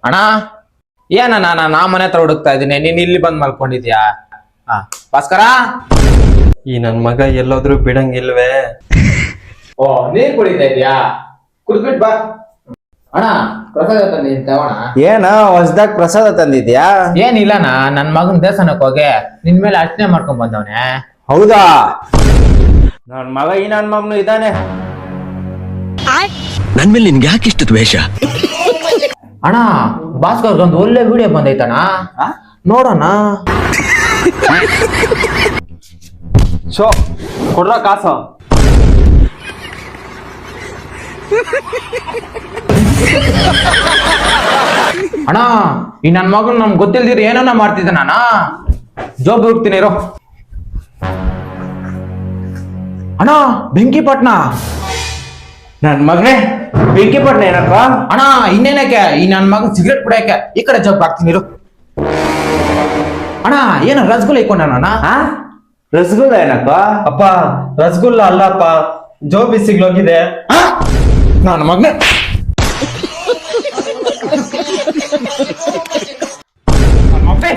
ಅಣ್ಣ ಏನಣ್ಣ ನಾ ಮನೆ ಹತ್ರ ಹುಡುಕ್ತಾ ಇದ್ದೀನಿ, ನೀನ್ ಇಲ್ಲಿ ಬಂದ್ ಮಲ್ಕೊಂಡಿದ್ಯಾ? ಭಾಸ್ಕರ, ಈ ನನ್ ಮಗ ಎಲ್ಲೋದ್ರೂ ಬಿಡಂಗಿಲ್ವೇ? ಓ ನೀರ್ ಕುಡಿತಾ ಇದ್ಯಾ? ಕುಡ್ಬಿಟ್ ಬಾ. ಅಣ್ಣ ಪ್ರಸಾದ ತಂದಿದ್ದವಣ. ಏನ ಹೊಸ್ದಾಗ ಪ್ರಸಾದ ತಂದಿದ್ಯಾ? ಏನಿಲ್ಲಣ್ಣ, ನನ್ ಮಗನ್ ದೇವಸ್ಥಾನಕ್ಕೆ ಹೋಗಿ ನಿನ್ ಮೇಲೆ ಅರ್ಚನೆ ಮಾಡ್ಕೊಂಡ್ ಬಂದವನೆ. ಹೌದಾ? ನನ್ ಮಗ ಈ ನನ್ ಮಗನು ಇದ್ದಾನೆ. ನನ್ ಮೇಲೆ ನಿನ್ಗೆ ಯಾಕಿಷ್ಟು ದ್ವೇಷ? ಅಣ್ಣ ಭಾಸ್ಕರ್ ಒಂದು ಒಳ್ಳೆ ವಿಡಿಯೋ ಬಂದೈತಣ್ಣ, ನೋಡೋಣ. ಶೋ ಕೊಡ್ರ ಕಾಸು. ಅಣ್ಣ ಈ ನನ್ ಮಗನ್ ನಮ್ಗೆ ಗೊತ್ತಿಲ್ದಿರ ಏನನ್ನ ಮಾಡ್ತಿದ್ದಾನ. ಜೋಬ್ ಹೋಗ್ತೀನಿ ಇರೋ. ಅಣ್ಣ ಬೆಂಕಿಪಟ್ನ. ನನ್ ಮಗನೇ ಬೆಂಕಿಪಟ್ನ ಏನಪ್ಪ? ಅಣ್ಣ ಇನ್ನೇನಕ್ಕೆ ಈ ನನ್ ಮಗನ್ ಸಿಗರೇಟ್ ಕುಡಿಯಕ್ಕೆ ಈ ಕಡೆ ಜೋಬ್ ಹಾಕ್ತೀನಿ ಇರು. ಅಣ್ಣ ಏನ ರಸಗುಲ್ಲ ಇಕ್ಕೊಂಡಣ್ಣ? ರಸಗುಲ್ಲ ಏನಪ್ಪ? ಅಪ್ಪ ರಸಗುಲ್ಲ ಅಲ್ಲಪ್ಪ, ಜೋಬಿ ಸಿಗ್ಲೋಗಿದೆ. ನನ್ನ ಮಗನೇ ನನ್ನ ಮಗನೇ